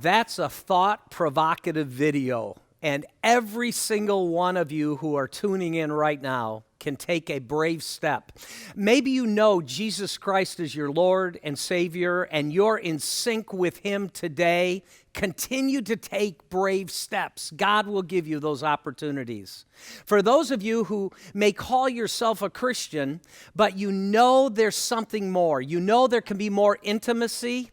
That's a thought-provocative video, and every single one of you who are tuning in right now can take a brave step. Maybe you know Jesus Christ is your Lord and Savior, and you're in sync with Him today. Continue to take brave steps. God will give you those opportunities. For those of you who may call yourself a Christian, but you know there's something more, you know there can be more intimacy,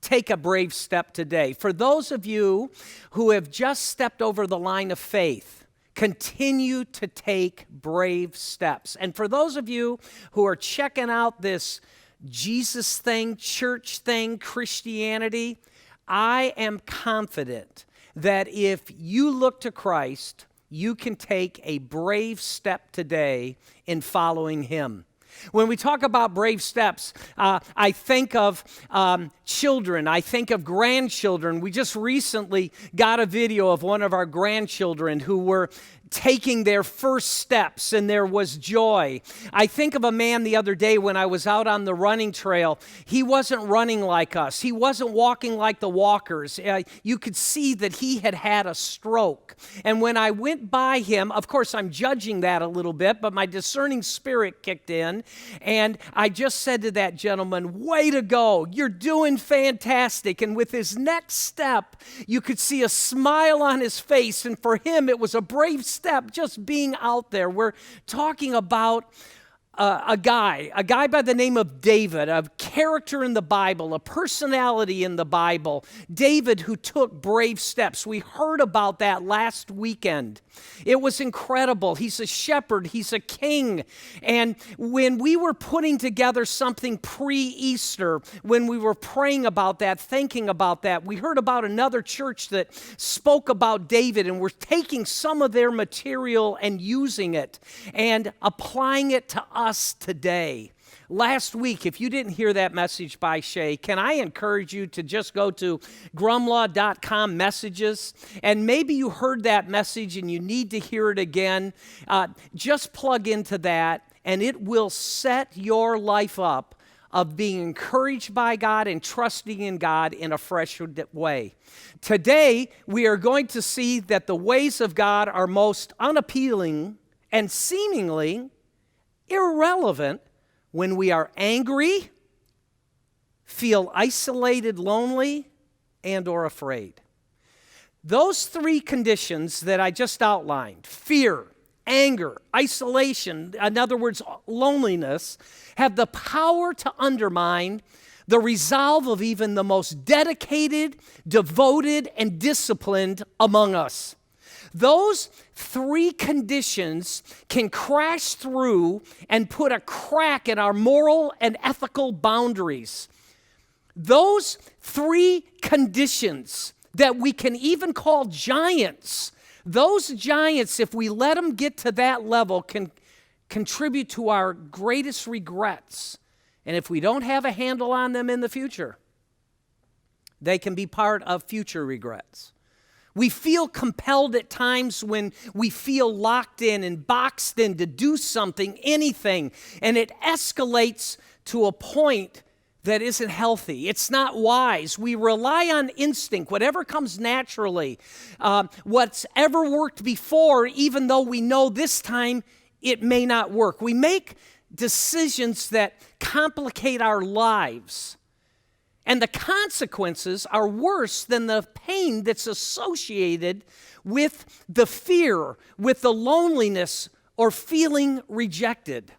take a brave step today. For those of you who have just stepped over the line of faith, continue to take brave steps. And for those of you who are checking out this Jesus thing, church thing, Christianity, I am confident that if you look to Christ, you can take a brave step today in following Him. When we talk about brave steps, I think of children. I think of grandchildren. We just recently got a video of one of our grandchildren who were taking their first steps, and there was joy. I think of a man the other day when I was out on the running trail. He wasn't running like us. He wasn't walking like the walkers. You could see that he had had a stroke. And when I went by him, of course, I'm judging that a little bit, but my discerning spirit kicked in, and I just said to that gentleman, "Way to go. You're doing fantastic." And with his next step, you could see a smile on his face, and for him, it was a brave step just being out there. We're talking about a guy by the name of David, a character in the Bible, a personality in the Bible, David, who took brave steps. We heard about that last weekend. It was incredible. He's a shepherd. He's a king. And when we were putting together something pre-Easter, when we were praying about that, thinking about that, we heard about another church that spoke about David, and we're taking some of their material and using it and applying it to us today. Last week, if you didn't hear that message by Shay, can I encourage you to just go to grumlaw.com messages, and maybe you heard that message and you need to hear it again. Just plug into that, and it will set your life up of being encouraged by God and trusting in God in a fresh way. Today, we are going to see that the ways of God are most unappealing and seemingly irrelevant when we are angry, feel isolated, lonely, and or afraid. Those three conditions that I just outlined, fear, anger, isolation, in other words, loneliness, have the power to undermine the resolve of even the most dedicated, devoted, and disciplined among us. Those three conditions can crash through and put a crack in our moral and ethical boundaries. Those three conditions that we can even call giants, those giants, if we let them get to that level, can contribute to our greatest regrets. And if we don't have a handle on them in the future, they can be part of future regrets. We feel compelled at times when we feel locked in and boxed in to do something, anything, and it escalates to a point that isn't healthy. It's not wise. We rely on instinct, whatever comes naturally, what's ever worked before, even though we know this time it may not work. We make decisions that complicate our lives. And the consequences are worse than the pain that's associated with the fear, with the loneliness, or feeling rejected.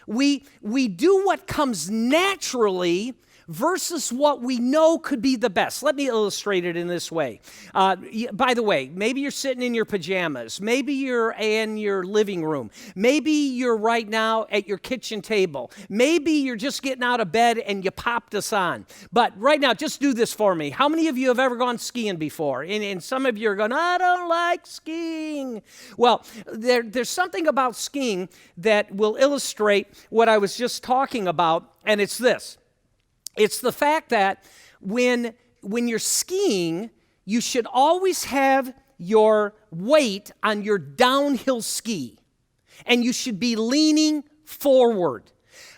We do what comes naturally versus what we know could be the best. Let me illustrate it in this way. By the way, maybe you're sitting in your pajamas. Maybe you're in your living room. Maybe you're right now at your kitchen table. Maybe you're just getting out of bed and you popped us on. But right now, just do this for me. How many of you have ever gone skiing before? And some of you are going, "I don't like skiing." Well, there's something about skiing that will illustrate what I was just talking about, and it's this. It's the fact that when you're skiing, you should always have your weight on your downhill ski, and you should be leaning forward.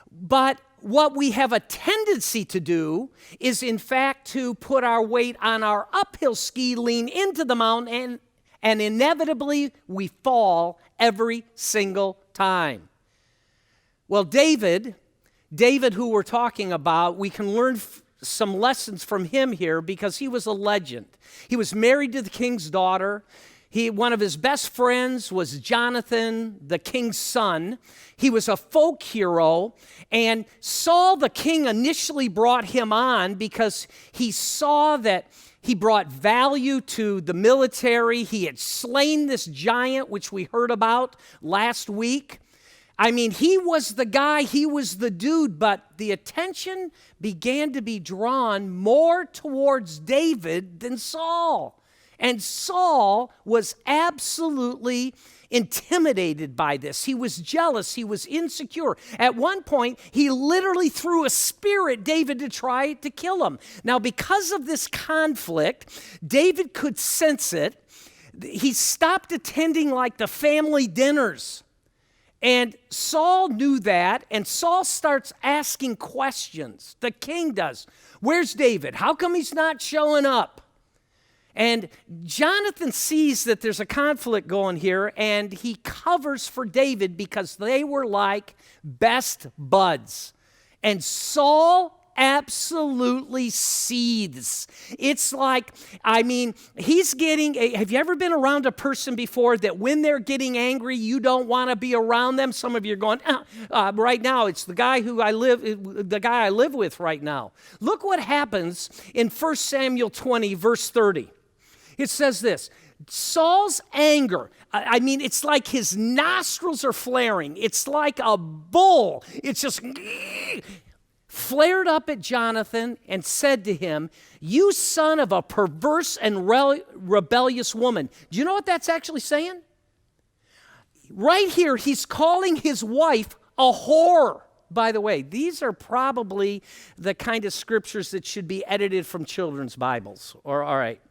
But what we have a tendency to do is, in fact, to put our weight on our uphill ski, lean into the mountain, and inevitably we fall every single time. Well, David, who we're talking about, we can learn some lessons from him here because he was a legend. He was married to the king's daughter. One of his best friends was Jonathan, the king's son. He was a folk hero, and Saul, the king, initially brought him on because he saw that he brought value to the military. He had slain this giant, which we heard about last week. I mean, he was the guy, he was the dude, but the attention began to be drawn more towards David than Saul. And Saul was absolutely intimidated by this. He was jealous. He was insecure. At one point, he literally threw a spear at David to try to kill him. Now, because of this conflict, David could sense it. He stopped attending like the family dinners. And Saul knew that, and Saul starts asking questions. The king does. Where's David? How come he's not showing up? And Jonathan sees that there's a conflict going here, and he covers for David because they were like best buds. And Saul absolutely seethes. It's like, I mean, he's getting, have you ever been around a person before that when they're getting angry, you don't want to be around them? Some of you are going, right now, it's the guy I live with right now. Look what happens in 1 Samuel 20, verse 30. It says this, Saul's anger, I mean, it's like his nostrils are flaring. It's like a bull. It's just flared up at Jonathan and said to him, you son of a perverse and rebellious woman. Do you know what that's actually saying? Right here, he's calling his wife a whore. By the way, these are probably the kind of scriptures that should be edited from children's Bibles. All right.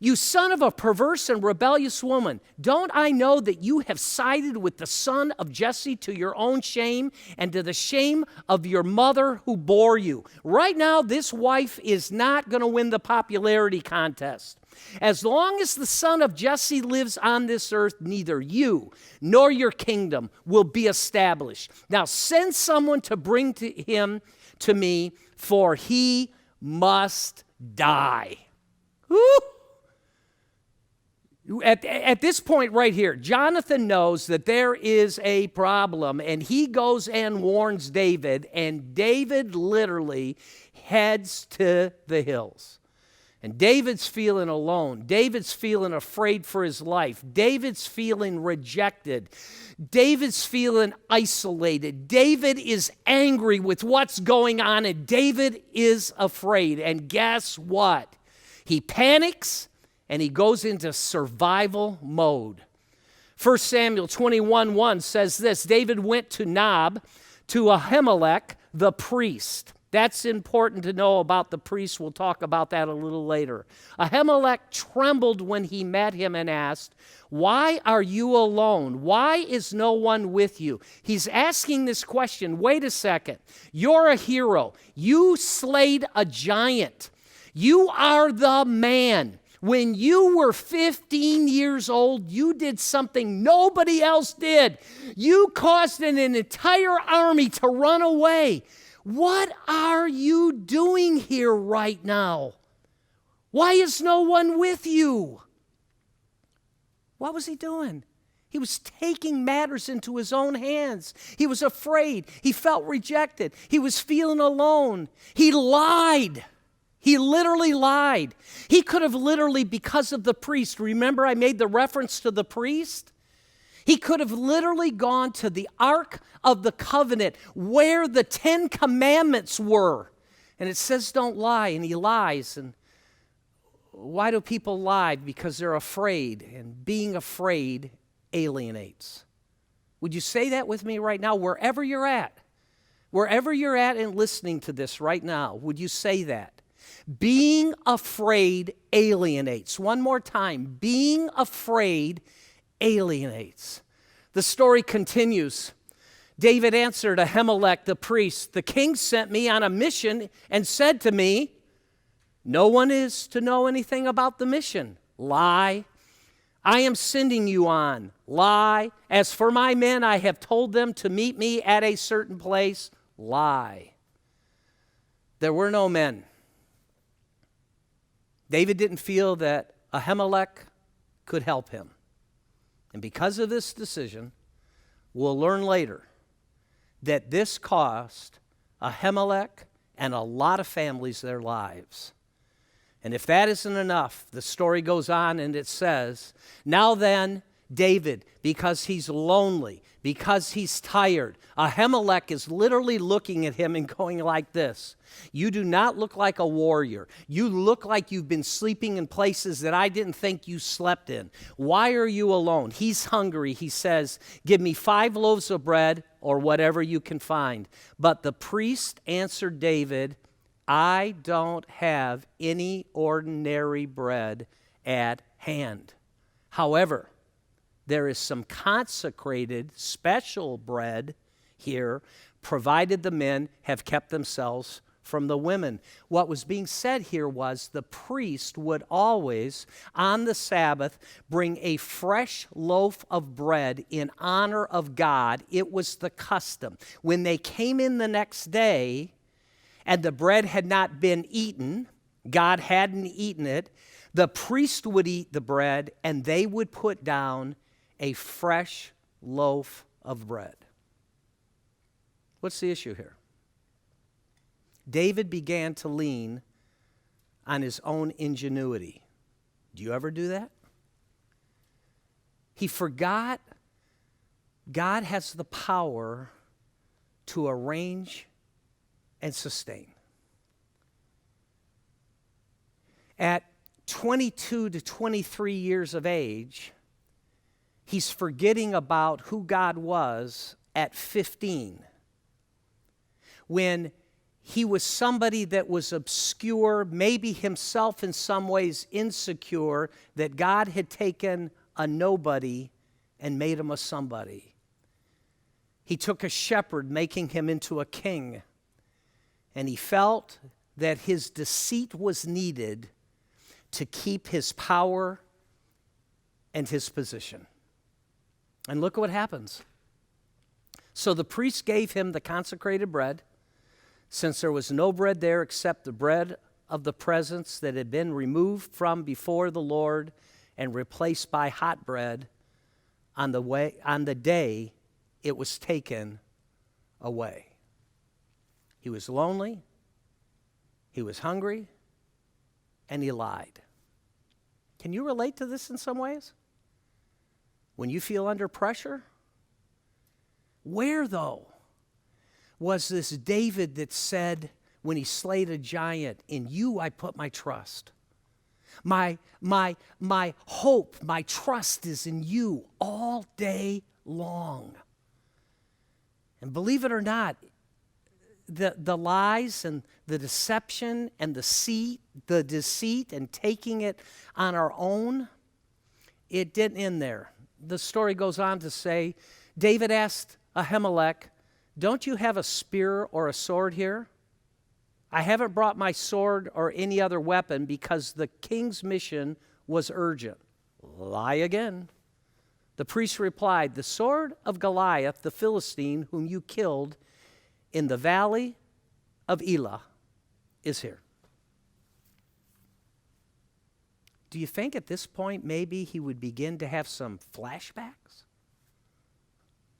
You son of a perverse and rebellious woman, don't I know that you have sided with the son of Jesse to your own shame and to the shame of your mother who bore you? Right now, this wife is not going to win the popularity contest. As long as the son of Jesse lives on this earth, neither you nor your kingdom will be established. Now send someone to bring him to me, for he must die. Woo! At this point right here, Jonathan knows that there is a problem, and he goes and warns David, and David literally heads to the hills. And David's feeling alone. David's feeling afraid for his life. David's feeling rejected. David's feeling isolated. David is angry with what's going on, and David is afraid. And guess what? He panics, and he goes into survival mode. 1 Samuel 21:1 says this, David went to Nob, to Ahimelech the priest. That's important to know about the priest. We'll talk about that a little later. Ahimelech trembled when he met him and asked, why are you alone? Why is no one with you? He's asking this question. Wait a second. You're a hero. You slayed a giant. You are the man. When you were 15 years old, you did something nobody else did. You caused an entire army to run away. What are you doing here right now? Why is no one with you? What was he doing? He was taking matters into his own hands. He was afraid. He felt rejected. He was feeling alone. He lied. He literally lied. He could have literally, because of the priest, remember I made the reference to the priest? He could have literally gone to the Ark of the Covenant where the 10 Commandments were. And it says don't lie, and he lies. And why do people lie? Because they're afraid, and being afraid alienates. Would you say that with me right now, wherever you're at? Wherever you're at and listening to this right now, would you say that? Being afraid alienates. One more time. Being afraid alienates. The story continues. David answered Ahimelech the priest, "The king sent me on a mission and said to me, 'No one is to know anything about the mission.' Lie. I am sending you on. Lie. As for my men, I have told them to meet me at a certain place. Lie." There were no men. David didn't feel that Ahimelech could help him. And because of this decision, we'll learn later that this cost Ahimelech and a lot of families their lives. And if that isn't enough, the story goes on and it says, "Now then, David, because he's lonely, because he's tired," Ahimelech is literally looking at him and going like this, "You do not look like a warrior. You look like you've been sleeping in places that I didn't think you slept in. Why are you alone?" He's hungry. He says, "Give me 5 loaves of bread or whatever you can find." But the priest answered David, "I don't have any ordinary bread at hand. However, there is some consecrated special bread here, provided the men have kept themselves from the women." What was being said here was the priest would always, on the Sabbath, bring a fresh loaf of bread in honor of God. It was the custom. When they came in the next day and the bread had not been eaten, God hadn't eaten it, the priest would eat the bread and they would put down a fresh loaf of bread. What's the issue here? David began to lean on his own ingenuity. Do you ever do that? He forgot God has the power to arrange and sustain. At 22 to 23 years of age, he's forgetting about who God was at 15, when he was somebody that was obscure, maybe himself in some ways insecure, that God had taken a nobody and made him a somebody. He took a shepherd, making him into a king, and he felt that his deceit was needed to keep his power and his position. And look what happens. So the priest gave him the consecrated bread, since there was no bread there except the bread of the presence that had been removed from before the Lord and replaced by hot bread on the day it was taken away. He was lonely, he was hungry, and he lied. Can you relate to this in some ways? When you feel under pressure? Where, though, was this David that said when he slayed a giant, "In you I put my trust. My hope, my trust is in you all day long." And believe it or not, the lies and the deception and the deceit and taking it on our own, it didn't end there. The story goes on to say, David asked Ahimelech, "Don't you have a spear or a sword here?" "I haven't brought my sword or any other weapon because the king's mission was urgent." Lie again. The priest replied, "The sword of Goliath, the Philistine, whom you killed in the valley of Elah, is here." Do you think at this point maybe he would begin to have some flashbacks?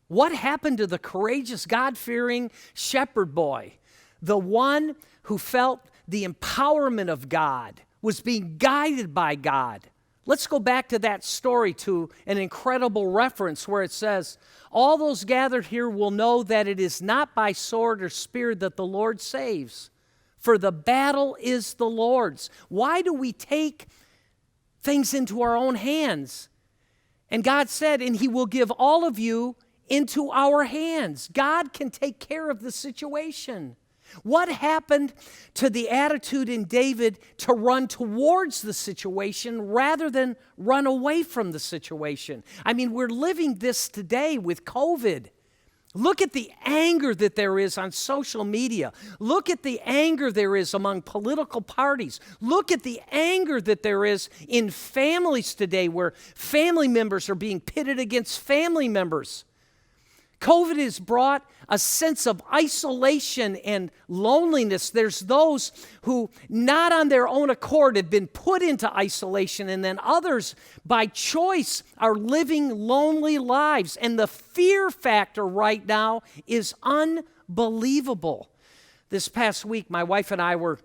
What happened to the courageous, God-fearing shepherd boy, the one who felt the empowerment of God, was being guided by God? Let's go back to that story, to an incredible reference where it says, "All those gathered here will know that it is not by sword or spear that the Lord saves, for the battle is the Lord's." Why do we take things into our own hands? And God said, "And he will give all of you into our hands." God can take care of the situation. What happened to the attitude in David to run towards the situation rather than run away from the situation? I mean, we're living this today with COVID. Look at the anger that there is on social media. Look at the anger there is among political parties. Look at the anger that there is in families today where family members are being pitted against family members. COVID has brought a sense of isolation and loneliness. There's those who, not on their own accord, have been put into isolation, and then others, by choice, are living lonely lives. And the fear factor right now is unbelievable. This past week, my wife and I were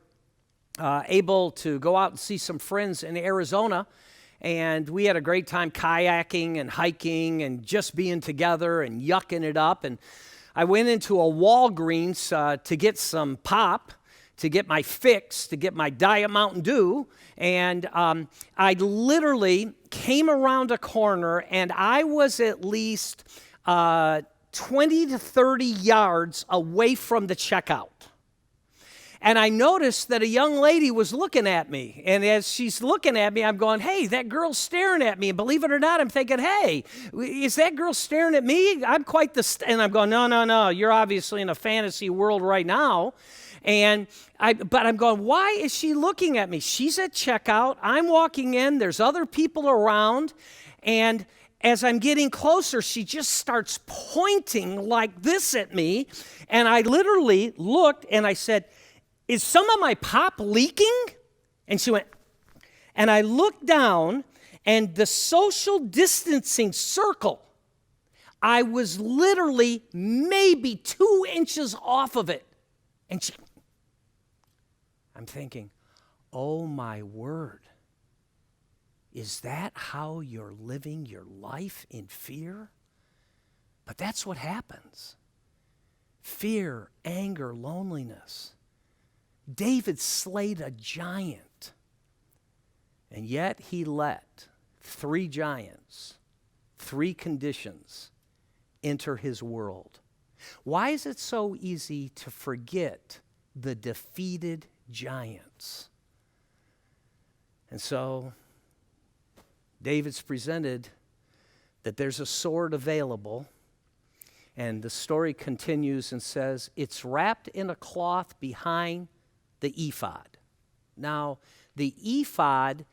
able to go out and see some friends in Arizona. And we had a great time kayaking and hiking and just being together and yucking it up. And I went into a Walgreens to get some pop, to get my fix, to get my Diet Mountain Dew. And I literally came around a corner, and I was at least 20 to 30 yards away from the checkout. And I noticed that a young lady was looking at me. And as she's looking at me, I'm going, hey, that girl's staring at me. And believe it or not, I'm thinking, hey, is that girl staring at me? I'm quite the... And I'm going, no. You're obviously in a fantasy world right now. But I'm going, why is she looking at me? She's at checkout. I'm walking in. There's other people around. And as I'm getting closer, she just starts pointing like this at me. And I literally looked and I said, is some of my pop leaking? And she went, and I looked down, and the social distancing circle, I was literally maybe 2 inches off of it. And I'm thinking, oh my word, is that how you're living your life, in fear? But that's what happens. Fear, anger, loneliness. David slayed a giant, and yet he let 3 giants, 3 conditions enter his world. Why is it so easy to forget the defeated giants? And so David's presented that there's a sword available, and the story continues and says, it's wrapped in a cloth behind the ephod. Now, the ephod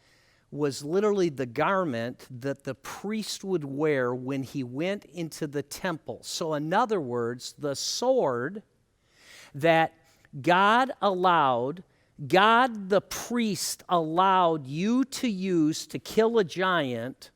was literally the garment that the priest would wear when he went into the temple. So in other words, the sword that God the priest allowed you to use to kill a giant,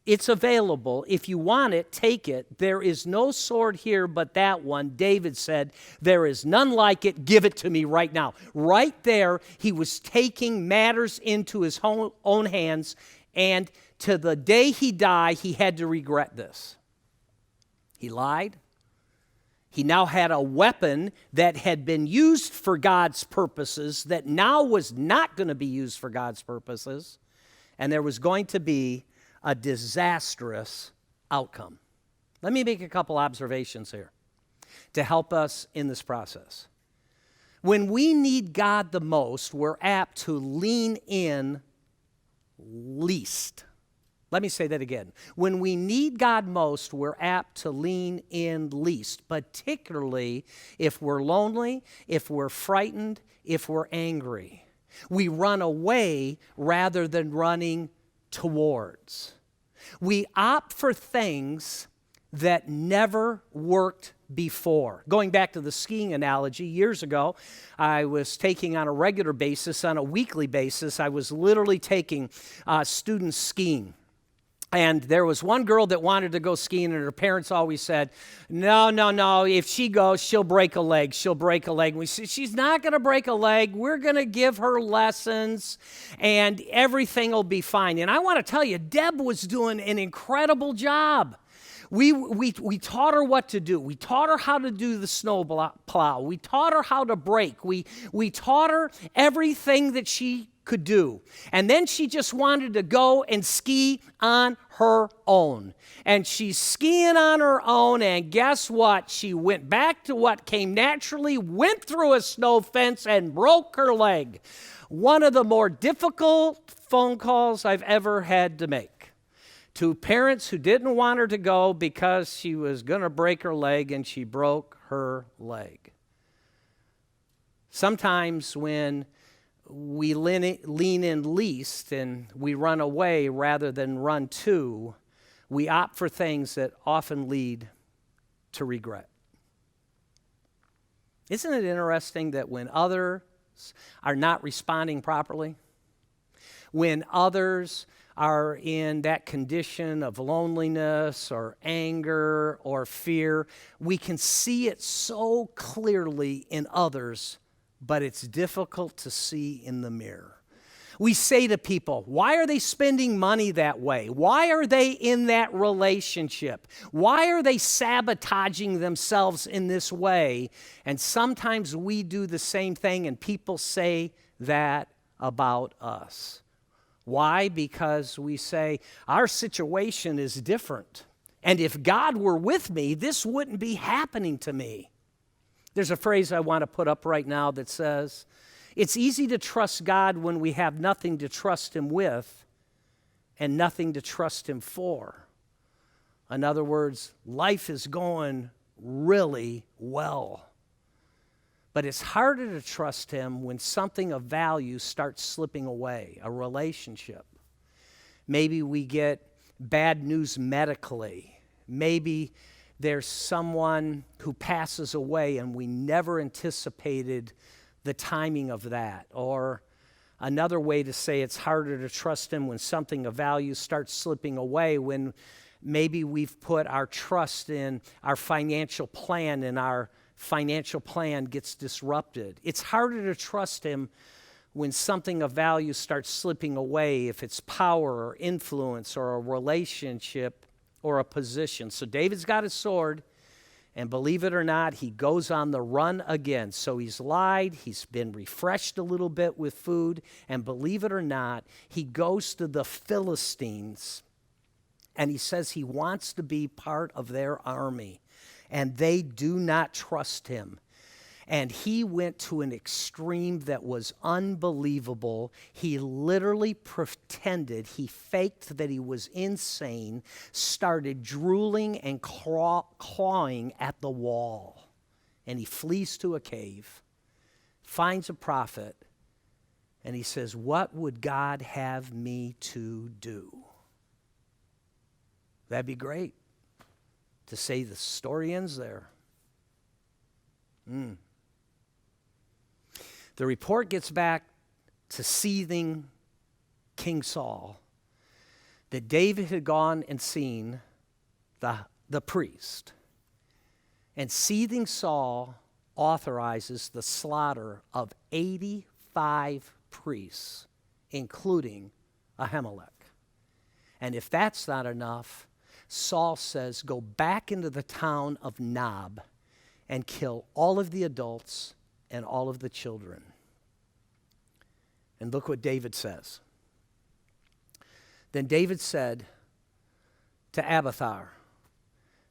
it's available. If you want it, take it. There is no sword here but that one. David said, there is none like it. Give it to me right now. Right there, he was taking matters into his own hands, and to the day he died, he had to regret this. He lied. He now had a weapon that had been used for God's purposes that now was not going to be used for God's purposes, and there was going to be a disastrous outcome. Let me make a couple observations here to help us in this process. When we need God the most, we're apt to lean in least. Let me say that again. When we need God most, we're apt to lean in least, particularly if we're lonely, if we're frightened, if we're angry. We run away rather than running towards. We opt for things that never worked before. Going back to the skiing analogy, years ago, I was taking on a regular basis, on a weekly basis, I was literally taking students skiing. And there was one girl that wanted to go skiing, and her parents always said, no, if she goes, she'll break a leg. We said, she's not going to break a leg. We're going to give her lessons, and everything will be fine. And I want to tell you, Deb was doing an incredible job. We taught her what to do. We taught her how to do the snow plow. We taught her how to brake. We taught her everything that she could do. And then she just wanted to go and ski on her own. And she's skiing on her own, and guess what? She went back to what came naturally, went through a snow fence, and broke her leg. One of the more difficult phone calls I've ever had to make. to parents who didn't want her to go because she was going to break her leg, and she broke her leg. Sometimes when we lean in least and we run away rather than run to, we opt for things that often lead to regret. Isn't it interesting that when others are not responding properly, when others are in that condition of loneliness or anger or fear, we can see it so clearly in others, but it's difficult to see in the mirror. We say to people, why are they spending money that way? Why are they in that relationship? Why are they sabotaging themselves in this way? And sometimes we do the same thing, and people say that about us. Why? Because we say, our situation is different. And if God were with me, this wouldn't be happening to me. There's a phrase I want to put up right now that says, it's easy to trust God when we have nothing to trust Him with and nothing to trust Him for. In other words, life is going really well. But it's harder to trust Him when something of value starts slipping away, a relationship. Maybe we get bad news medically. Maybe there's someone who passes away and we never anticipated the timing of that. Or another way to say it's harder to trust Him when something of value starts slipping away, when maybe we've put our trust in our financial plan and our financial plan gets disrupted. It's harder to trust Him when something of value starts slipping away, if it's power or influence or a relationship or a position. So David's got his sword, and believe it or not, he goes on the run again. So he's lied, he's been refreshed a little bit with food, and believe it or not, he goes to the Philistines, and he says he wants to be part of their army. And they do not trust him. And he went to an extreme that was unbelievable. He literally pretended, he faked that he was insane, started drooling and clawing at the wall. And he flees to a cave, finds a prophet, and he says, what would God have me to do? That'd be great. To say the story ends there. The report gets back to seething King Saul that David had gone and seen the priest. And seething Saul authorizes the slaughter of 85 priests, including Ahimelech. And if that's not enough, Saul says, go back into the town of Nob and kill all of the adults and all of the children. And look what David says. Then David said to Abiathar,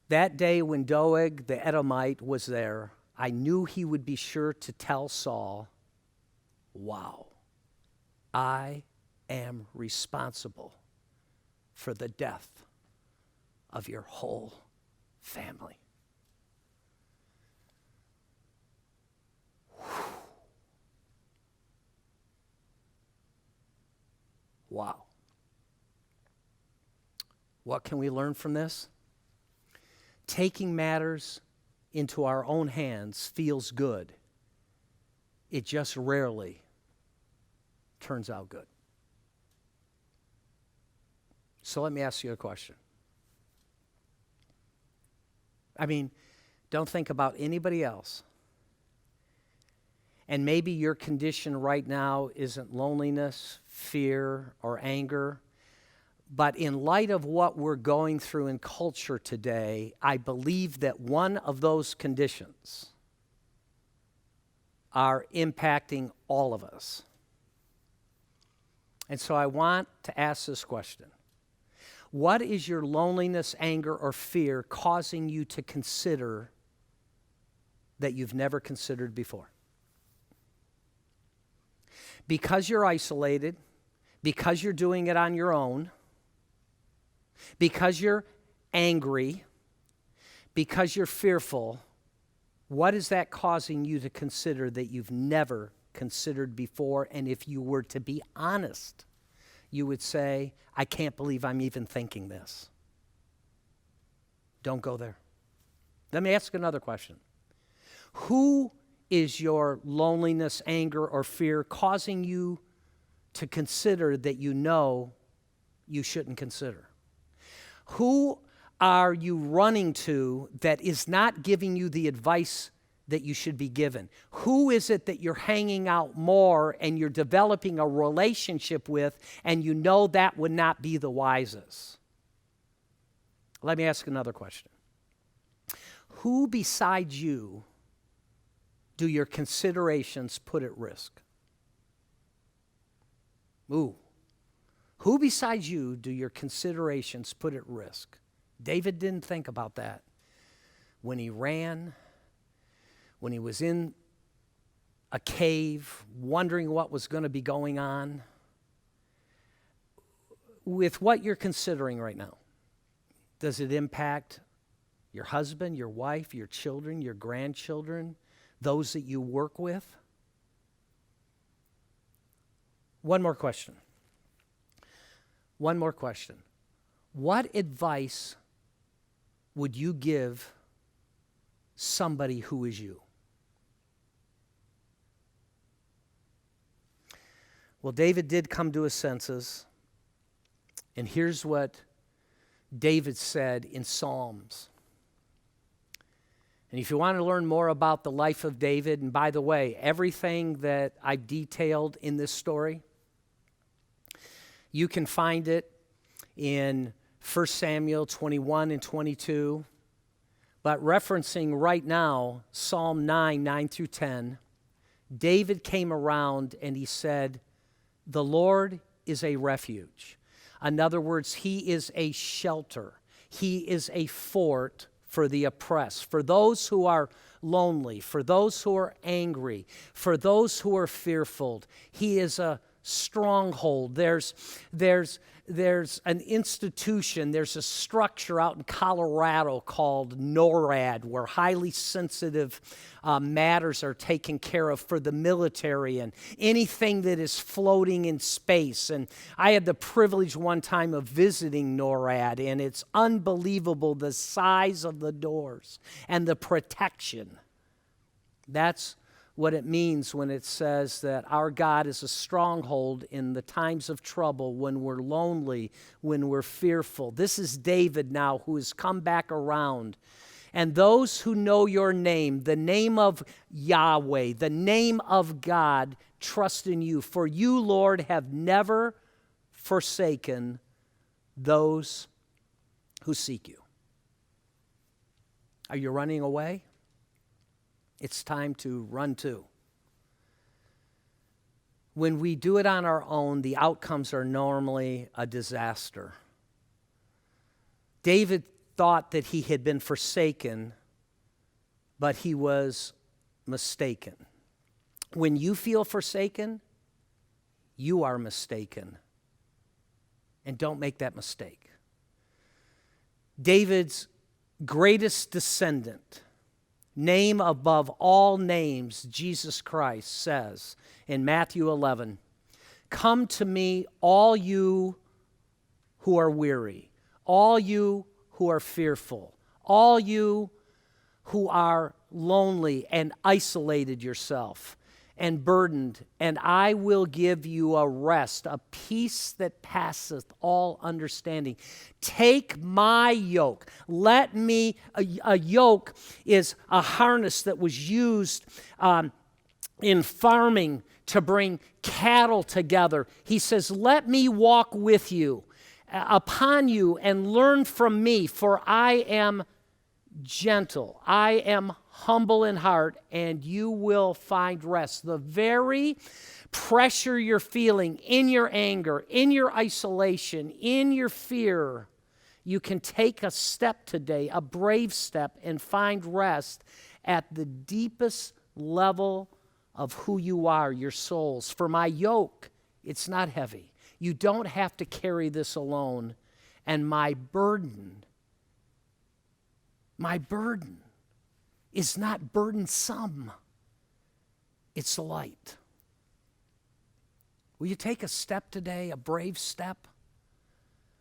that day when Doeg the Edomite was there, I knew he would be sure to tell Saul, wow, I am responsible for the death of your whole family. Wow. What can we learn from this? Taking matters into our own hands feels good. It just rarely turns out good. So let me ask you a question. I mean, don't think about anybody else. And maybe your condition right now isn't loneliness, fear, or anger. But in light of what we're going through in culture today, I believe that one of those conditions are impacting all of us. And so I want to ask this question. What is your loneliness, anger, or fear causing you to consider that you've never considered before? Because you're isolated, because you're doing it on your own, because you're angry, because you're fearful, what is that causing you to consider that you've never considered before? And if you were to be honest, you would say, I can't believe I'm even thinking this. Don't go there. Let me ask another question. Who is your loneliness, anger, or fear causing you to consider that you know you shouldn't consider? Who are you running to that is not giving you the advice that you should be given? Who is it that you're hanging out more and you're developing a relationship with and you know that would not be the wisest? Let me ask another question. Who besides you do your considerations put at risk? Ooh. Who besides you do your considerations put at risk? David didn't think about that. When he ran, when he was in a cave, wondering what was going to be going on, with what you're considering right now, does it impact your husband, your wife, your children, your grandchildren, those that you work with? One more question. What advice would you give somebody who is you? Well, David did come to his senses, and here's what David said in Psalms. And if you want to learn more about the life of David, and by the way, everything that I detailed in this story, you can find it in 1 Samuel 21 and 22. But referencing right now, Psalm 9 through 10, David came around and he said, the Lord is a refuge. In other words, he is a shelter. He is a fort for the oppressed, for those who are lonely, for those who are angry, for those who are fearful. He is a stronghold. There's an institution, there's a structure out in Colorado called NORAD, where highly sensitive matters are taken care of for the military and anything that is floating in space. And I had the privilege one time of visiting NORAD, and it's unbelievable the size of the doors and the protection. That's what it means when it says that our God is a stronghold in the times of trouble, when we're lonely, when we're fearful. This is David now, who has come back around. And those who know your name, the name of Yahweh, the name of God, trust in you. For you, Lord, have never forsaken those who seek you. Are you running away? It's time to run too. When we do it on our own, the outcomes are normally a disaster. David thought that he had been forsaken, but he was mistaken. When you feel forsaken, you are mistaken. And don't make that mistake. David's greatest descendant, name above all names, Jesus Christ, says in Matthew 11, come to me, all you who are weary, all you who are fearful, all you who are lonely and isolated yourself and burdened, and I will give you a rest, a peace that passeth all understanding. Take my yoke. Let me, a yoke is a harness that was used in farming to bring cattle together. He says, let me walk with you, upon you, and learn from me, for I am gentle. I am humble in heart, and you will find rest. The very pressure you're feeling in your anger, in your isolation, in your fear, you can take a step today, a brave step, and find rest at the deepest level of who you are, your souls. For my yoke, it's not heavy. You don't have to carry this alone. And my burden is not burdensome. It's light. Will you take a step today, a brave step?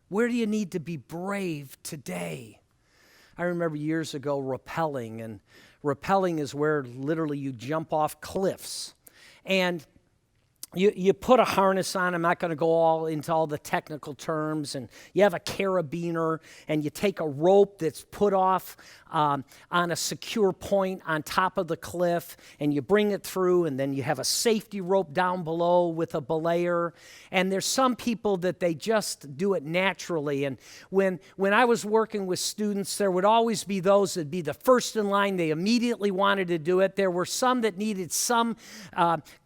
Where do you need to be brave today? I remember years ago rappelling, and rappelling is where literally you jump off cliffs. And you put a harness on. I'm not going to go all into all the technical terms. And you have a carabiner, and you take a rope that's put off on a secure point on top of the cliff, and you bring it through, and then you have a safety rope down below with a belayer. And there's some people that they just do it naturally. And when I was working with students, there would always be those that'd be the first in line. They immediately wanted to do it. There were some that needed some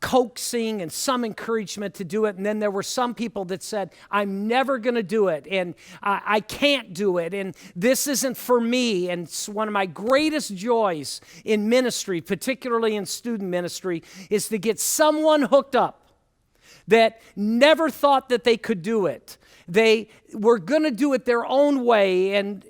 coaxing and some encouragement to do it. And then there were some people that said, I'm never going to do it, and I can't do it, and this isn't for me. And it's one of my greatest joys in ministry, particularly in student ministry, is to get someone hooked up that never thought that they could do it. They were going to do it their own way, and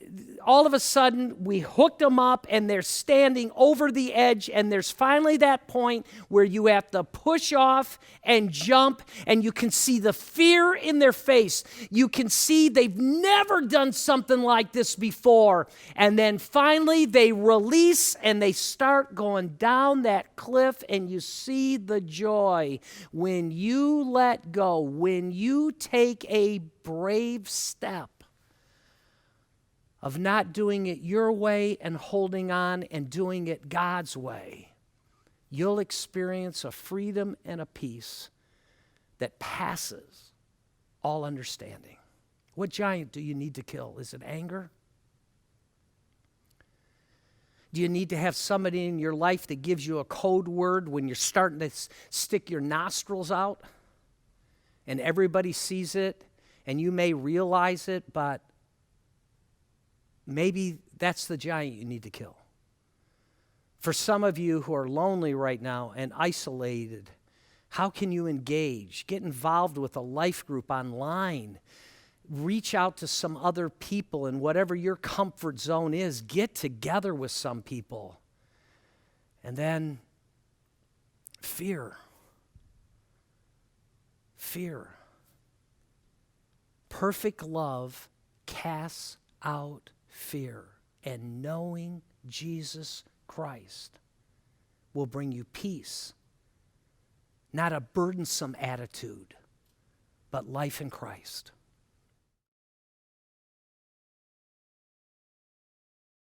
all of a sudden, we hooked them up, and they're standing over the edge, and there's finally that point where you have to push off and jump, and you can see the fear in their face. You can see they've never done something like this before, and then finally they release, and they start going down that cliff, and you see the joy when you let go, when you take a brave step of not doing it your way and holding on and doing it God's way. You'll experience a freedom and a peace that passes all understanding. What giant do you need to kill? Is it anger? Do you need to have somebody in your life that gives you a code word when you're starting to stick your nostrils out and everybody sees it and you may realize it, but maybe that's the giant you need to kill. For some of you who are lonely right now and isolated, how can you engage? Get involved with a life group online. Reach out to some other people in whatever your comfort zone is. Get together with some people. And then fear. Fear. Perfect love casts out fear, and knowing Jesus Christ will bring you peace, not a burdensome attitude, but life in Christ.